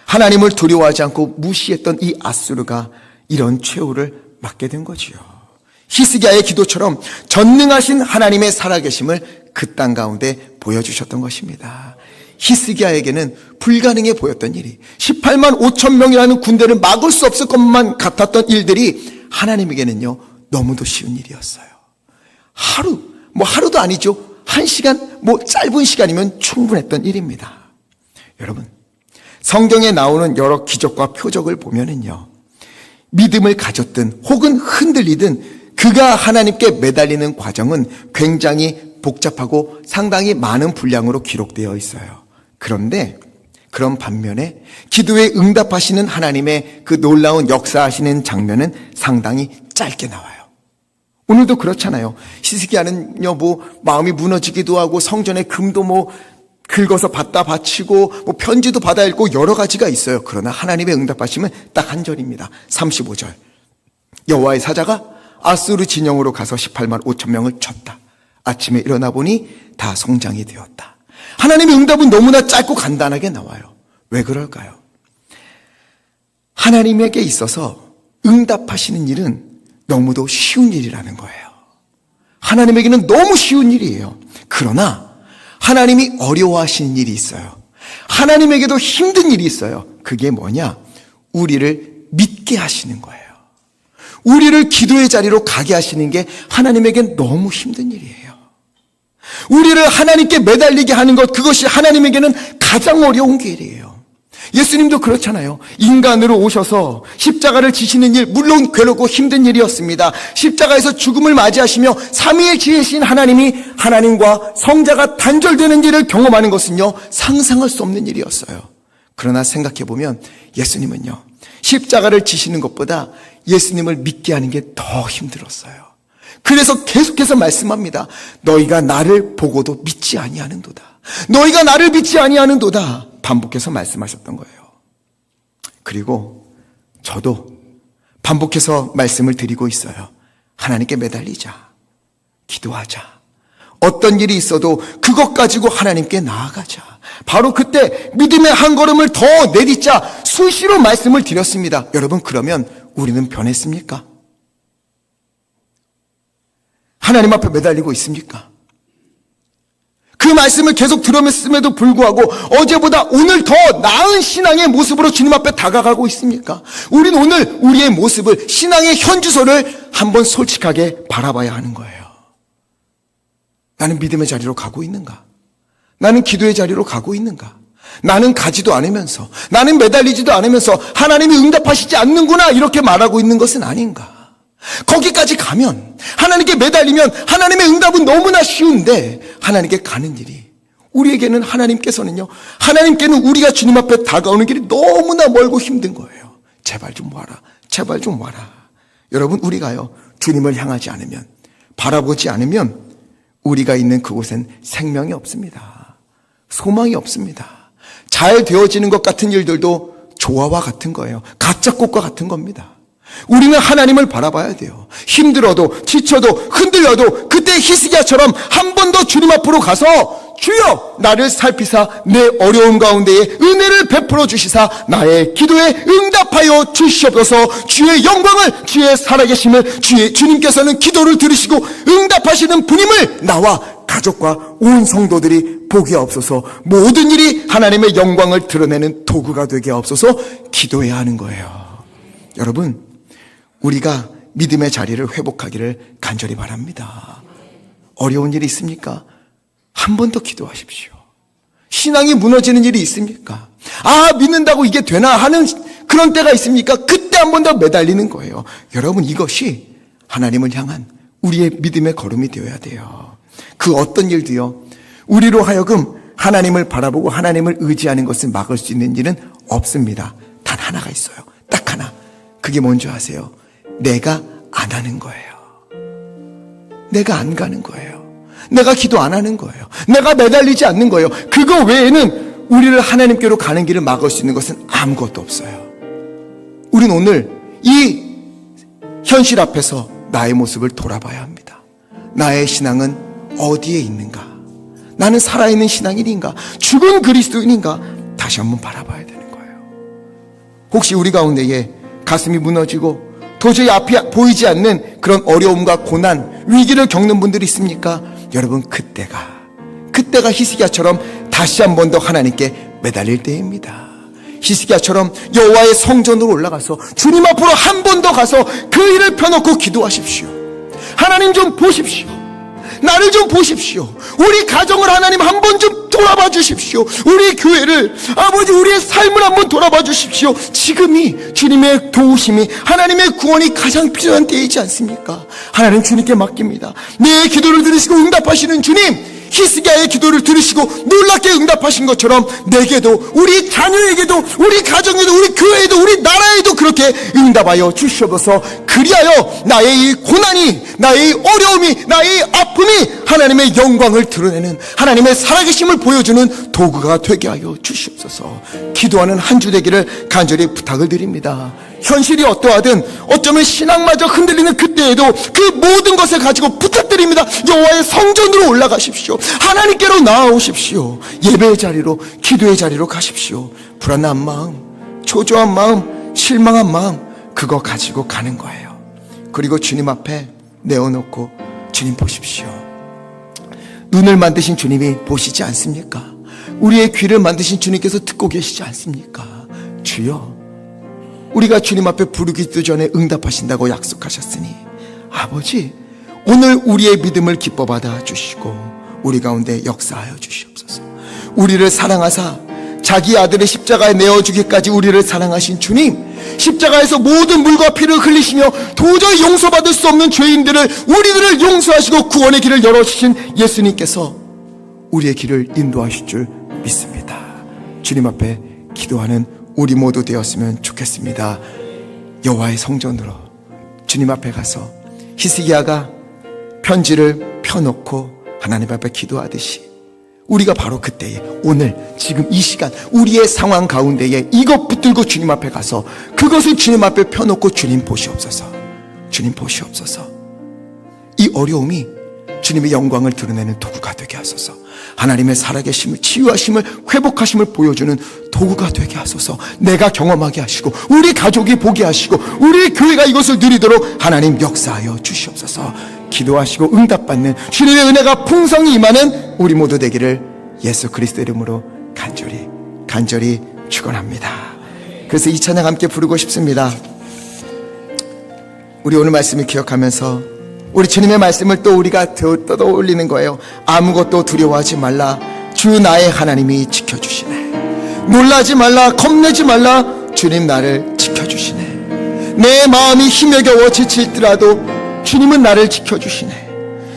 하나님을 두려워하지 않고 무시했던 이 아수르가 이런 최후를 맞게 된 거지요. 히스기야의 기도처럼 전능하신 하나님의 살아계심을 그 땅 가운데 보여주셨던 것입니다. 히스기야에게는 불가능해 보였던 일이 18만 5천 명이라는 군대를 막을 수 없을 것만 같았던 일들이 하나님에게는요 너무도 쉬운 일이었어요. 하루도 아니죠. 1시간, 짧은 시간이면 충분했던 일입니다. 여러분, 성경에 나오는 여러 기적과 표적을 보면은요, 믿음을 가졌든 혹은 흔들리든 그가 하나님께 매달리는 과정은 굉장히 복잡하고 상당히 많은 분량으로 기록되어 있어요. 그런데 그런 반면에 기도에 응답하시는 하나님의 그 놀라운 역사하시는 장면은 상당히 짧게 나와요. 오늘도 그렇잖아요. 히스기야는요, 마음이 무너지기도 하고 성전에 금도 긁어서 받다 바치고 편지도 받아 읽고 여러 가지가 있어요. 그러나 하나님의 응답하심은 딱 한 절입니다. 35절. 여호와의 사자가 아수르 진영으로 가서 18만 5천 명을 쳤다. 아침에 일어나 보니 다 송장이 되었다. 하나님의 응답은 너무나 짧고 간단하게 나와요. 왜 그럴까요? 하나님에게 있어서 응답하시는 일은 너무도 쉬운 일이라는 거예요. 하나님에게는 너무 쉬운 일이에요. 그러나 하나님이 어려워하시는 일이 있어요. 하나님에게도 힘든 일이 있어요. 그게 뭐냐? 우리를 믿게 하시는 거예요. 우리를 기도의 자리로 가게 하시는 게 하나님에겐 너무 힘든 일이에요. 우리를 하나님께 매달리게 하는 것, 그것이 하나님에게는 가장 어려운 길이에요. 예수님도 그렇잖아요. 인간으로 오셔서 십자가를 지시는 일, 물론 괴롭고 힘든 일이었습니다. 십자가에서 죽음을 맞이하시며 삼위일체이신 하나님이 하나님과 성자가 단절되는 일을 경험하는 것은요, 상상할 수 없는 일이었어요. 그러나 생각해보면 예수님은요, 십자가를 지시는 것보다 예수님을 믿게 하는 게 더 힘들었어요. 그래서 계속해서 말씀합니다. 너희가 나를 보고도 믿지 아니하는도다. 너희가 나를 믿지 아니하는도다. 반복해서 말씀하셨던 거예요. 그리고 저도 반복해서 말씀을 드리고 있어요. 하나님께 매달리자. 기도하자. 어떤 일이 있어도 그것 가지고 하나님께 나아가자. 바로 그때 믿음의 한 걸음을 더 내딛자 수시로 말씀을 드렸습니다. 여러분, 그러면 우리는 변했습니까? 하나님 앞에 매달리고 있습니까? 그 말씀을 계속 들었음에도 불구하고 어제보다 오늘 더 나은 신앙의 모습으로 주님 앞에 다가가고 있습니까? 우리는 오늘 우리의 모습을, 신앙의 현주소를 한번 솔직하게 바라봐야 하는 거예요. 나는 믿음의 자리로 가고 있는가? 나는 기도의 자리로 가고 있는가? 나는 가지도 않으면서, 나는 매달리지도 않으면서 하나님이 응답하시지 않는구나 이렇게 말하고 있는 것은 아닌가? 거기까지 가면, 하나님께 매달리면 하나님의 응답은 너무나 쉬운데 하나님께 가는 일이, 우리에게는 하나님께서는요, 하나님께는 우리가 주님 앞에 다가오는 길이 너무나 멀고 힘든 거예요. 제발 좀 와라. 제발 좀 와라. 여러분, 우리가요, 주님을 향하지 않으면, 바라보지 않으면 우리가 있는 그곳엔 생명이 없습니다. 소망이 없습니다. 잘 되어지는 것 같은 일들도 조화와 같은 거예요. 가짜 꽃과 같은 겁니다. 우리는 하나님을 바라봐야 돼요. 힘들어도 지쳐도 흔들려도 그때 히스기야처럼 한 번 더 주님 앞으로 가서 주여 나를 살피사 내 어려움 가운데에 은혜를 베풀어 주시사 나의 기도에 응답하여 주시옵소서. 주의 영광을, 주의 살아계심을, 주님께서는 기도를 들으시고 응답하시는 분임을 나와 가족과 온 성도들이 보게 하옵소서. 모든 일이 하나님의 영광을 드러내는 도구가 되게 하옵소서. 기도해야 하는 거예요. 여러분, 우리가 믿음의 자리를 회복하기를 간절히 바랍니다. 어려운 일이 있습니까? 한 번 더 기도하십시오. 신앙이 무너지는 일이 있습니까? 믿는다고 이게 되나 하는 그런 때가 있습니까? 그때 한 번 더 매달리는 거예요. 여러분, 이것이 하나님을 향한 우리의 믿음의 걸음이 되어야 돼요. 그 어떤 일도요, 우리로 하여금 하나님을 바라보고 하나님을 의지하는 것을 막을 수 있는 일은 없습니다. 단 하나가 있어요. 딱 하나. 그게 뭔지 아세요? 내가 안 하는 거예요. 내가 안 가는 거예요. 내가 기도 안 하는 거예요. 내가 매달리지 않는 거예요. 그거 외에는 우리를 하나님께로 가는 길을 막을 수 있는 것은 아무것도 없어요. 우린 오늘 이 현실 앞에서 나의 모습을 돌아봐야 합니다. 나의 신앙은 어디에 있는가? 나는 살아있는 신앙인인가? 죽은 그리스도인인가? 다시 한번 바라봐야 되는 거예요. 혹시 우리 가운데에 가슴이 무너지고 도저히 앞이 보이지 않는 그런 어려움과 고난, 위기를 겪는 분들이 있습니까? 여러분, 그때가 히스기야처럼 다시 한 번 더 하나님께 매달릴 때입니다. 히스기야처럼 여호와의 성전으로 올라가서 주님 앞으로 한 번 더 가서 그 일을 펴놓고 기도하십시오. 하나님 좀 보십시오. 나를 좀 보십시오. 우리 가정을 하나님 한 번 좀 돌아봐 주십시오. 우리 교회를, 아버지, 우리의 삶을 한번 돌아봐 주십시오. 지금이 주님의 도우심이, 하나님의 구원이 가장 필요한 때이지 않습니까? 하나님 주님께 맡깁니다. 내 기도를 들으시고 응답하시는 주님, 히스기야의 기도를 들으시고 놀랍게 응답하신 것처럼 내게도, 우리 자녀에게도, 우리 가정에도, 우리 교회에도, 우리 나라에도 그렇게 응답하여 주시옵소서. 그리하여 나의 이 고난이, 나의 이 어려움이, 나의 이 아픔이 하나님의 영광을 드러내는, 하나님의 살아계심을 보여주는 도구가 되게 하여 주시옵소서. 기도하는 한 주 되기를 간절히 부탁을 드립니다. 현실이 어떠하든, 어쩌면 신앙마저 흔들리는 그때에도 그 모든 것을 가지고 부탁드립니다. 여호와의 성전으로 올라가십시오. 하나님께로 나아오십시오. 예배의 자리로, 기도의 자리로 가십시오. 불안한 마음, 초조한 마음, 실망한 마음, 그거 가지고 가는 거예요. 그리고 주님 앞에 내어놓고, 주님 보십시오. 눈을 만드신 주님이 보시지 않습니까? 우리의 귀를 만드신 주님께서 듣고 계시지 않습니까? 주여, 우리가 주님 앞에 부르기도 전에 응답하신다고 약속하셨으니 아버지, 오늘 우리의 믿음을 기뻐 받아 주시고 우리 가운데 역사하여 주시옵소서. 우리를 사랑하사 자기 아들의 십자가에 내어주기까지 우리를 사랑하신 주님, 십자가에서 모든 물과 피를 흘리시며 도저히 용서받을 수 없는 죄인들을, 우리들을 용서하시고 구원의 길을 열어주신 예수님께서 우리의 길을 인도하실 줄 믿습니다. 주님 앞에 기도하는 우리 모두 되었으면 좋겠습니다. 여호와의 성전으로 주님 앞에 가서 히스기야가 편지를 펴놓고 하나님 앞에 기도하듯이 우리가 바로 그때에, 오늘 지금 이 시간 우리의 상황 가운데에 이것 붙들고 주님 앞에 가서 그것을 주님 앞에 펴놓고, 주님 보시옵소서, 주님 보시옵소서. 이 어려움이 주님의 영광을 드러내는 도구가 되게 하소서. 하나님의 살아계심을, 치유하심을, 회복하심을 보여주는 도구가 되게 하소서. 내가 경험하게 하시고 우리 가족이 보게 하시고 우리 교회가 이것을 누리도록 하나님 역사하여 주시옵소서. 기도하시고 응답받는 주님의 은혜가 풍성히 임하는 우리 모두 되기를 예수 그리스도 이름으로 간절히 축원합니다. 그래서 이 찬양 함께 부르고 싶습니다. 우리 오늘 말씀을 기억하면서 우리 주님의 말씀을 또 우리가 떠올리는 거예요. 아무것도 두려워하지 말라. 주 나의 하나님이 지켜주시네. 놀라지 말라. 겁내지 말라. 주님 나를 지켜주시네. 내 마음이 힘에 겨워 지칠지라도 주님은 나를 지켜주시네.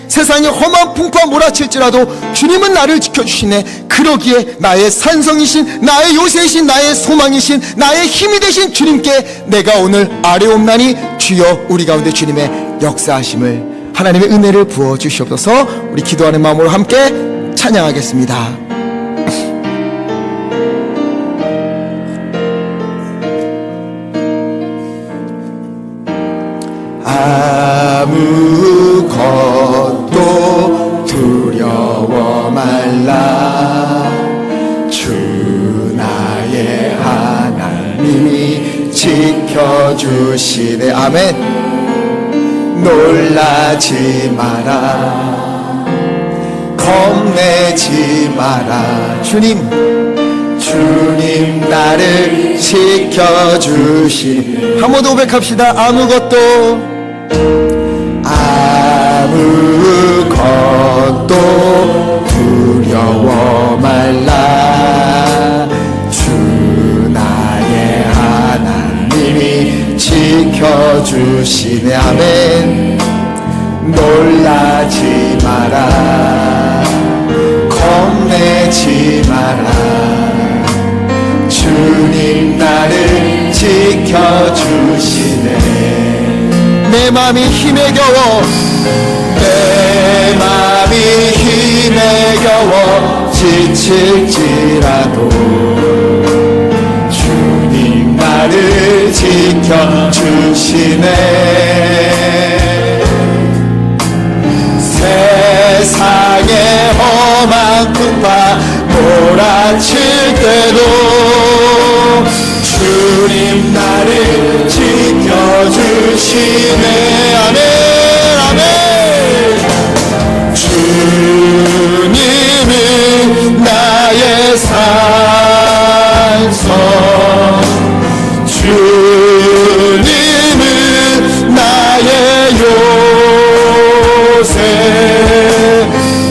세상에 험한 풍파 몰아칠지라도 주님은 나를 지켜주시네. 그러기에 나의 산성이신, 나의 요새이신, 나의 소망이신, 나의 힘이 되신 주님께 내가 오늘 아뢰옵나니 주여, 우리 가운데 주님의 역사하심을, 하나님의 은혜를 부어주시옵소서. 우리 기도하는 마음으로 함께 찬양하겠습니다. 아무것도 두려워 말라. 주 나의 하나님이 지켜주시네. 아멘. 놀라지 마라. 겁내지 마라. 주님 나를 지켜주시니. 한 번 더 고백합시다. 아무것도 두려워 말라. 주 나의 하나님 지켜주시네. 아멘. 놀라지 마라, 겁내지 마라. 주님 나를 지켜주시네. 내 맘이 힘에 겨워, 내 맘이 힘에 겨워 지칠지라도 주님 나를 지켜주시네. 세상의 험한 풍파 몰아칠 때도 주님 나를 지켜주시네. 아멘 아멘. 주님은 나의 산성, 주님은 나의 요새,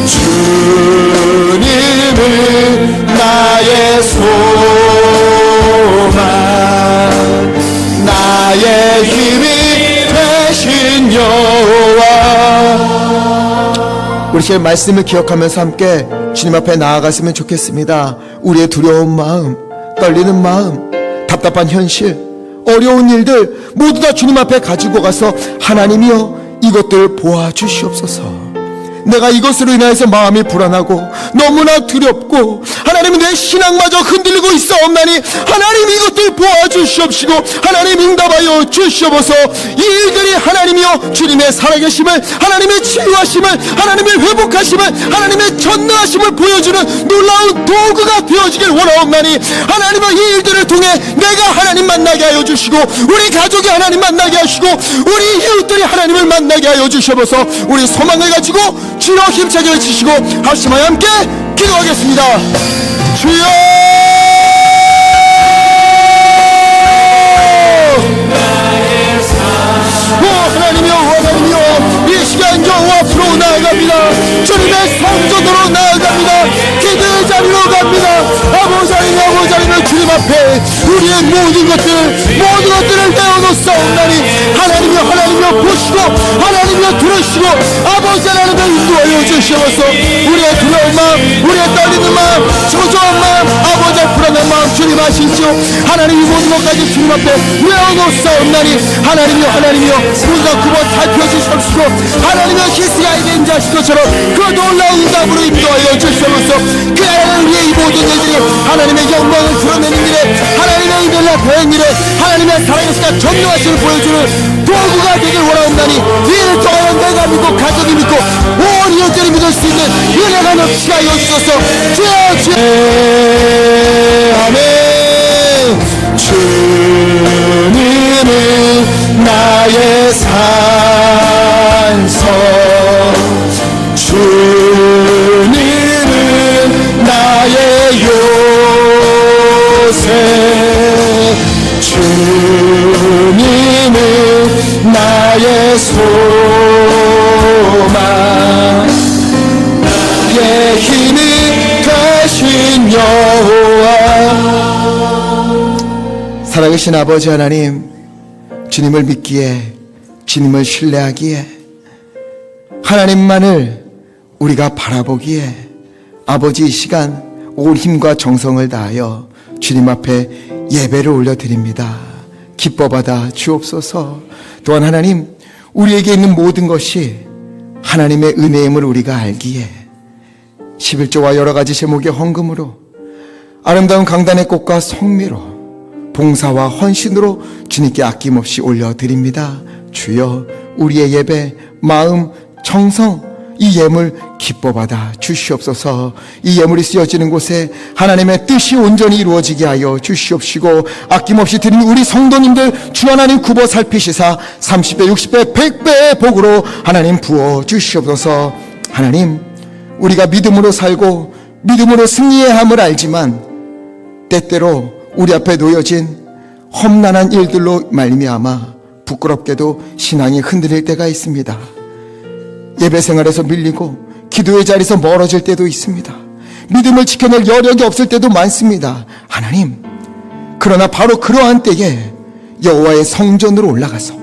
주님은 나의 소망, 나의 힘이 되신 여호와. 우리 시의 말씀을 기억하면서 함께 주님 앞에 나아갔으면 좋겠습니다. 우리의 두려운 마음, 떨리는 마음, 답답한 현실, 어려운 일들 모두 다 주님 앞에 가지고 가서 하나님이여 이것들 보아주시옵소서. 내가 이것으로 인하여서 마음이 불안하고 너무나 두렵고 하나님 내 신앙마저 흔들리고 있사옵나니 하나님 이것들 보아주시옵시고 하나님 응답하여 주시옵소서. 이 일들이 하나님이여 주님의 살아계심을, 하나님의 치유하심을, 하나님의 회복하심을, 하나님의 전능하심을 보여주는 놀라운 도구가 되어지길 원하옵나니 하나님은 이 일들을 통해 내가 하나님 만나게 하여 주시고 우리 가족이 하나님 만나게 하시고 우리 이웃들이 하나님을 만나게 하여 주시옵소서. 우리 소망을 가지고 주여 힘차게 외치시고 합심하여 함께 기도하겠습니다. 주여 하나님이여, 하나님이여, 이 시간 여호와 앞으로 나아갑니다. 주님의 성전으로 나아갑니다. 기도의 자리로 갑니다. 아버지 하나님, 아버지 하나님, 주님 앞에 우리의 모든 것들을 내어놓사옵나니 하나님이여, 하나님이여 보시고 하나님이여 들으시고 아버지 하나님을 인도하여 주시옵소서. 우리의 두려운 마음, 우리의 떨리는 마음, 초조한 마음, 아버지의 불안한 마음 주님 아시죠? 하나님 이 모든 것까지 주님 앞에 내어놓사옵나니 하나님이여, 하나님이여 우리가 그번 살펴주시옵시고 하나님의 히스야에게 인자하신 것처럼 그 놀라운 응답으로 인도하여 주시옵소서. 그 하나님 우리의 이 모든 일들이 하나님의 영광을 드러내는 일에, 하나님의 이별나 대행 일에 하나님의 살아계시가 전능하심을 보여주는 도구가 되길 원하옵나니 이를 통하여 내가 믿고 가족이 믿고 온 이웃들이 믿을 수 있는 은혜가 넘치게 하여 주소서. 주여 주여 아멘. 주님은 나의 산성, 주님은 나의 요새, 주님은 나의 소망, 나의 힘이 되신 여호와. 살아계신 아버지 하나님, 주님을 믿기에, 주님을 신뢰하기에, 하나님만을 우리가 바라보기에 아버지 이 시간 온 힘과 정성을 다하여 주님 앞에 예배를 올려드립니다. 기뻐받아 주옵소서. 또한 하나님, 우리에게 있는 모든 것이 하나님의 은혜임을 우리가 알기에 11조와 여러 가지 제목의 헌금으로 아름다운 강단의 꽃과 성미로 봉사와 헌신으로 주님께 아낌없이 올려드립니다. 주여 우리의 예배, 마음, 정성, 이 예물 기뻐받아 주시옵소서. 이 예물이 쓰여지는 곳에 하나님의 뜻이 온전히 이루어지게 하여 주시옵시고 아낌없이 드리는 우리 성도님들 주 하나님 굽어 살피시사 30배, 60배, 100배의 복으로 하나님 부어 주시옵소서. 하나님, 우리가 믿음으로 살고 믿음으로 승리해야 함을 알지만 때때로 우리 앞에 놓여진 험난한 일들로 말미암아 부끄럽게도 신앙이 흔들릴 때가 있습니다. 예배 생활에서 밀리고 기도의 자리에서 멀어질 때도 있습니다. 믿음을 지켜낼 여력이 없을 때도 많습니다. 하나님, 그러나 바로 그러한 때에 여호와의 성전으로 올라가서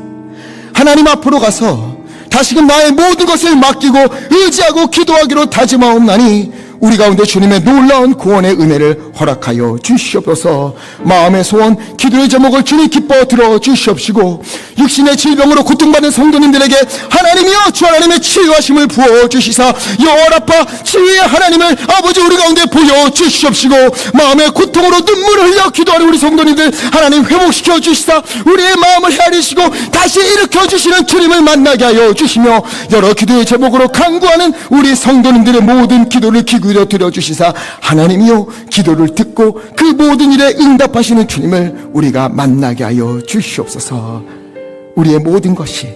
하나님 앞으로 가서 다시금 나의 모든 것을 맡기고 의지하고 기도하기로 다짐하옵나니 우리 가운데 주님의 놀라운 구원의 은혜를 허락하여 주시옵소서. 마음의 소원, 기도의 제목을 주님 기뻐 들어주시옵시고 육신의 질병으로 고통받는 성도님들에게 하나님이여 주 하나님의 치유하심을 부어주시사 열 아파 치유의 하나님을 아버지 우리 가운데 보여주시옵시고 마음의 고통으로 눈물을 흘려 기도하는 우리 성도님들 하나님 회복시켜 주시사 우리의 마음을 헤아리시고 다시 일으켜 주시는 주님을 만나게 하여 주시며 여러 기도의 제목으로 간구하는 우리 성도님들의 모든 기도를 기구려 드려주시사 하나님이여 기도를 듣고 그 모든 일에 응답하시는 주님을 우리가 만나게 하여 주시옵소서. 우리의 모든 것이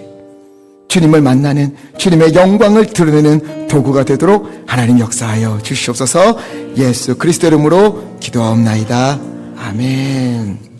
주님을 만나는 주님의 영광을 드러내는 도구가 되도록 하나님 역사하여 주시옵소서. 예수 그리스도 이름으로 기도하옵나이다. 아멘.